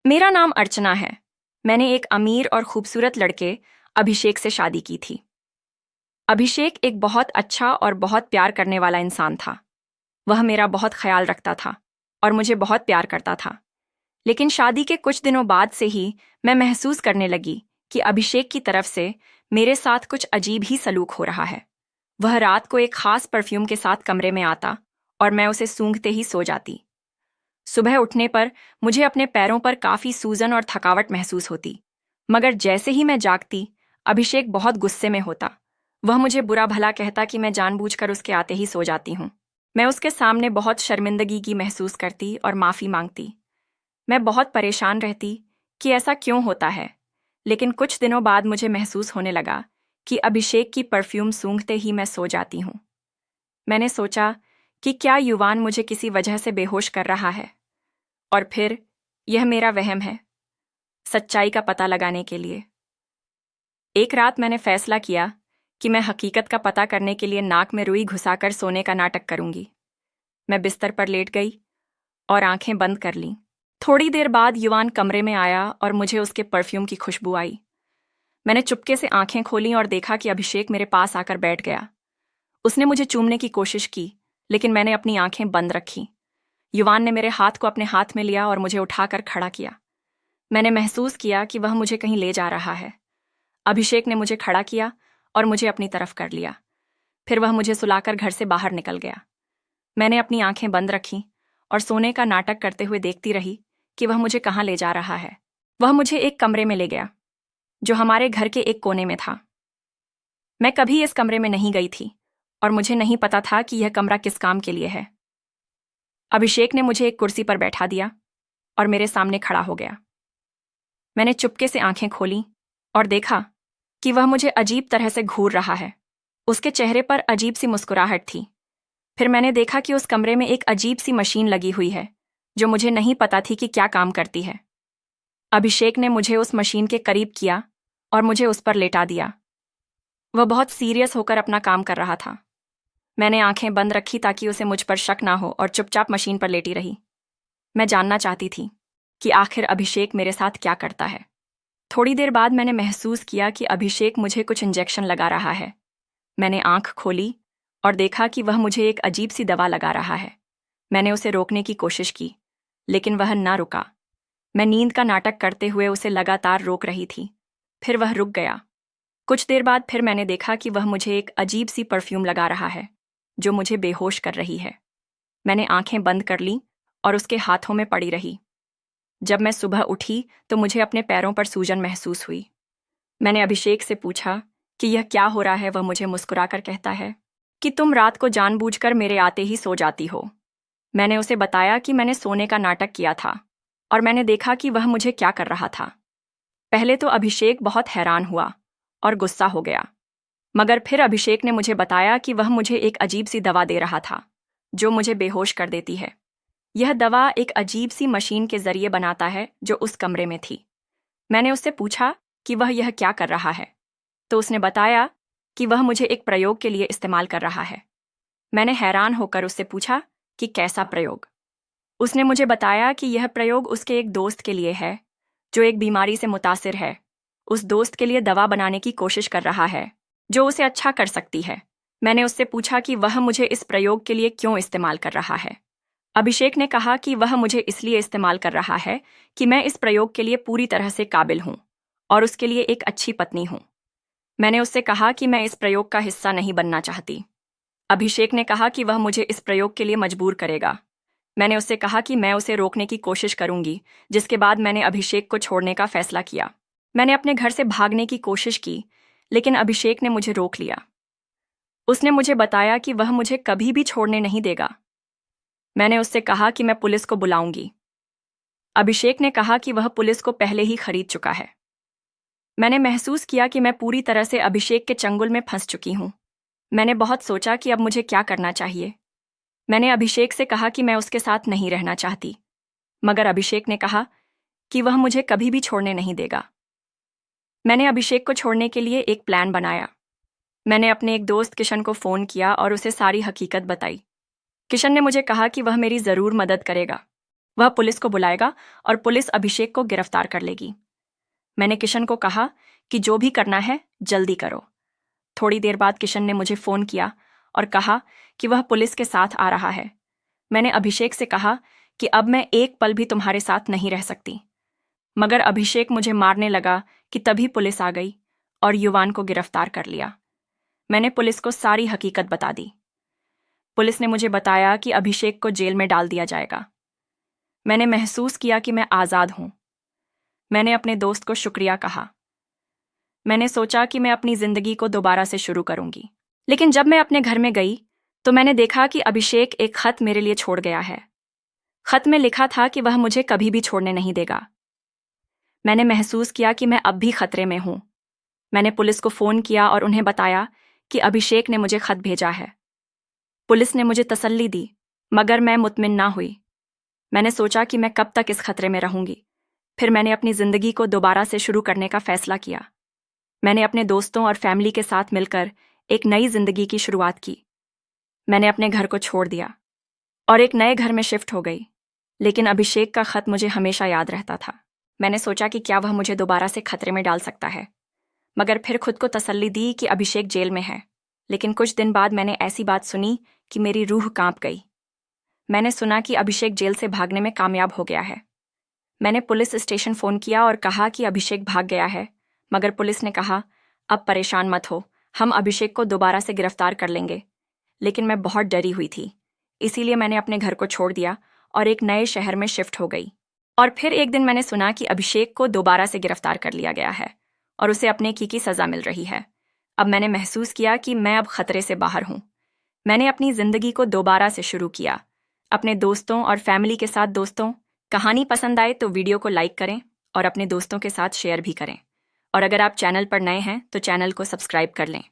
मेरा नाम अर्चना है। मैंने एक अमीर और खूबसूरत लड़के अभिषेक से शादी की थी। अभिषेक एक बहुत अच्छा और बहुत प्यार करने वाला इंसान था। वह मेरा बहुत ख्याल रखता था और मुझे बहुत प्यार करता था। लेकिन शादी के कुछ दिनों बाद से ही मैं महसूस करने लगी कि अभिषेक की तरफ से मेरे साथ कुछ अजीब ही सलूक हो रहा है। वह रात को एक खास परफ्यूम के साथ कमरे में आता और मैं उसे सूंघते ही सो जाती। सुबह उठने पर मुझे अपने पैरों पर काफी सूजन और थकावट महसूस होती। मगर जैसे ही मैं जागती, अभिषेक बहुत गुस्से में होता। वह मुझे बुरा भला कहता कि मैं जानबूझकर उसके आते ही सो जाती हूँ। मैं उसके सामने बहुत शर्मिंदगी की महसूस करती और माफी मांगती। मैं बहुत परेशान रहती कि ऐसा क्यों होता है। लेकिन कुछ दिनों बाद मुझे महसूस होने लगा कि अभिषेक की परफ्यूम सूंघते ही मैं सो जाती हूँ। मैंने सोचा कि क्या युवान मुझे किसी वजह से बेहोश कर रहा है, और फिर यह मेरा वहम है। सच्चाई का पता लगाने के लिए एक रात मैंने फैसला किया कि मैं हकीकत का पता करने के लिए नाक में रुई घुसाकर सोने का नाटक करूंगी। मैं बिस्तर पर लेट गई और आंखें बंद कर लीं। थोड़ी देर बाद युवान कमरे में आया और मुझे उसके परफ्यूम की खुशबू आई। मैंने चुपके से आंखें खोलीं और देखा कि अभिषेक मेरे पास आकर बैठ गया। उसने मुझे चूमने की कोशिश की, लेकिन मैंने अपनी आंखें बंद रखी। युवान ने मेरे हाथ को अपने हाथ में लिया और मुझे उठाकर खड़ा किया। मैंने महसूस किया कि वह मुझे कहीं ले जा रहा है। अभिषेक ने मुझे खड़ा किया और मुझे अपनी तरफ कर लिया। फिर वह मुझे सुलाकर घर से बाहर निकल गया। मैंने अपनी आंखें बंद रखीं और सोने का नाटक करते हुए देखती रही कि वह मुझे कहाँ ले जा रहा है। वह मुझे एक कमरे में ले गया, जो हमारे घर के एक कोने में था। मैं कभी इस कमरे में नहीं गई थी और मुझे नहीं पता था कि यह कमरा किस काम के लिए है। अभिषेक ने मुझे एक कुर्सी पर बैठा दिया और मेरे सामने खड़ा हो गया। मैंने चुपके से आंखें खोलीं और देखा कि वह मुझे अजीब तरह से घूर रहा है। उसके चेहरे पर अजीब सी मुस्कुराहट थी। फिर मैंने देखा कि उस कमरे में एक अजीब सी मशीन लगी हुई है, जो मुझे नहीं पता थी कि क्या काम करती है। अभिषेक ने मुझे उस मशीन के करीब किया और मुझे उस पर लेटा दिया। वह बहुत सीरियस होकर अपना काम कर रहा था। मैंने आंखें बंद रखी ताकि उसे मुझ पर शक ना हो और चुपचाप मशीन पर लेटी रही। मैं जानना चाहती थी कि आखिर अभिषेक मेरे साथ क्या करता है। थोड़ी देर बाद मैंने महसूस किया कि अभिषेक मुझे कुछ इंजेक्शन लगा रहा है। मैंने आंख खोली और देखा कि वह मुझे एक अजीब सी दवा लगा रहा है। मैंने उसे रोकने की कोशिश की, लेकिन वह ना रुका। मैं नींद का नाटक करते हुए उसे लगातार रोक रही थी। फिर वह रुक गया। कुछ देर बाद फिर मैंने देखा कि वह मुझे एक अजीब सी परफ्यूम लगा रहा है, जो मुझे बेहोश कर रही है। मैंने आंखें बंद कर लीं और उसके हाथों में पड़ी रही। जब मैं सुबह उठी तो मुझे अपने पैरों पर सूजन महसूस हुई। मैंने अभिषेक से पूछा कि यह क्या हो रहा है। वह मुझे मुस्कुराकर कहता है कि तुम रात को जानबूझकर मेरे आते ही सो जाती हो। मैंने उसे बताया कि मैंने सोने का नाटक किया था और मैंने देखा कि वह मुझे क्या कर रहा था। पहले तो अभिषेक बहुत हैरान हुआ और गुस्सा हो गया, मगर फिर अभिषेक ने मुझे बताया कि वह मुझे एक अजीब सी दवा दे रहा था, जो मुझे बेहोश कर देती है। यह दवा एक अजीब सी मशीन के जरिए बनाता है, जो उस कमरे में थी। मैंने उससे पूछा कि वह यह क्या कर रहा है, तो उसने बताया कि वह मुझे एक प्रयोग के लिए इस्तेमाल कर रहा है। मैंने हैरान होकर उससे पूछा कि कैसा प्रयोग। उसने मुझे बताया कि यह प्रयोग उसके एक दोस्त के लिए है, जो एक बीमारी से मुतासिर है। उस दोस्त के लिए दवा बनाने की कोशिश कर रहा है, जो उसे अच्छा कर सकती है। मैंने उससे पूछा कि वह मुझे इस प्रयोग के लिए क्यों इस्तेमाल कर रहा है। अभिषेक ने कहा कि वह मुझे इसलिए इस्तेमाल कर रहा है कि मैं इस प्रयोग के लिए पूरी तरह से काबिल हूँ और उसके लिए एक अच्छी पत्नी हूँ। मैंने उससे कहा कि मैं इस प्रयोग का हिस्सा नहीं बनना चाहती। अभिषेक ने कहा कि वह मुझे इस प्रयोग के लिए मजबूर करेगा। मैंने उससे कहा कि मैं उसे रोकने की कोशिश करूंगी, जिसके बाद मैंने अभिषेक को छोड़ने का फैसला किया। मैंने अपने घर से भागने की कोशिश की, लेकिन अभिषेक ने मुझे रोक लिया। उसने मुझे बताया कि वह मुझे कभी भी छोड़ने नहीं देगा। मैंने उससे कहा कि मैं पुलिस को बुलाऊंगी। अभिषेक ने कहा कि वह पुलिस को पहले ही खरीद चुका है। मैंने महसूस किया कि मैं पूरी तरह से अभिषेक के चंगुल में फंस चुकी हूँ। मैंने बहुत सोचा कि अब मुझे क्या करना चाहिए। मैंने अभिषेक से कहा कि मैं उसके साथ नहीं रहना चाहती, मगर अभिषेक ने कहा कि वह मुझे कभी भी छोड़ने नहीं देगा। मैंने अभिषेक को छोड़ने के लिए एक प्लान बनाया। मैंने अपने एक दोस्त किशन को फ़ोन किया और उसे सारी हकीकत बताई। किशन ने मुझे कहा कि वह मेरी ज़रूर मदद करेगा। वह पुलिस को बुलाएगा और पुलिस अभिषेक को गिरफ्तार कर लेगी। मैंने किशन को कहा कि जो भी करना है जल्दी करो। थोड़ी देर बाद किशन ने मुझे फ़ोन किया और कहा कि वह पुलिस के साथ आ रहा है। मैंने अभिषेक से कहा कि अब मैं एक पल भी तुम्हारे साथ नहीं रह सकती, मगर अभिषेक मुझे मारने लगा कि तभी पुलिस आ गई और युवान को गिरफ्तार कर लिया। मैंने पुलिस को सारी हकीकत बता दी। पुलिस ने मुझे बताया कि अभिषेक को जेल में डाल दिया जाएगा। मैंने महसूस किया कि मैं आज़ाद हूं। मैंने अपने दोस्त को शुक्रिया कहा। मैंने सोचा कि मैं अपनी जिंदगी को दोबारा से शुरू करूंगी। लेकिन जब मैं अपने घर में गई तो मैंने देखा कि अभिषेक एक खत मेरे लिए छोड़ गया है। खत में लिखा था कि वह मुझे कभी भी छोड़ने नहीं देगा। मैंने महसूस किया कि मैं अब भी खतरे में हूं। मैंने पुलिस को फ़ोन किया और उन्हें बताया कि अभिषेक ने मुझे खत भेजा है। पुलिस ने मुझे तसल्ली दी, मगर मैं मुतमिन ना हुई। मैंने सोचा कि मैं कब तक इस खतरे में रहूंगी। फिर मैंने अपनी ज़िंदगी को दोबारा से शुरू करने का फ़ैसला किया। मैंने अपने दोस्तों और फैमिली के साथ मिलकर एक नई ज़िंदगी की शुरुआत की। मैंने अपने घर को छोड़ दिया और एक नए घर में शिफ्ट हो गई। लेकिन अभिषेक का खत मुझे हमेशा याद रहता था। मैंने सोचा कि क्या वह मुझे दोबारा से खतरे में डाल सकता है, मगर फिर खुद को तसल्ली दी कि अभिषेक जेल में है। लेकिन कुछ दिन बाद मैंने ऐसी बात सुनी कि मेरी रूह कांप गई। मैंने सुना कि अभिषेक जेल से भागने में कामयाब हो गया है। मैंने पुलिस स्टेशन फ़ोन किया और कहा कि अभिषेक भाग गया है, मगर पुलिस ने कहा, अब परेशान मत हो, हम अभिषेक को दोबारा से गिरफ्तार कर लेंगे। लेकिन मैं बहुत डरी हुई थी, इसीलिए मैंने अपने घर को छोड़ दिया और एक नए शहर में शिफ्ट हो गई। और फिर एक दिन मैंने सुना कि अभिषेक को दोबारा से गिरफ्तार कर लिया गया है और उसे अपने की सज़ा मिल रही है। अब मैंने महसूस किया कि मैं अब खतरे से बाहर हूँ। मैंने अपनी ज़िंदगी को दोबारा से शुरू किया, अपने दोस्तों और फैमिली के साथ। दोस्तों, कहानी पसंद आए तो वीडियो को लाइक करें और अपने दोस्तों के साथ शेयर भी करें। और अगर आप चैनल पर नए हैं तो चैनल को सब्सक्राइब कर लें।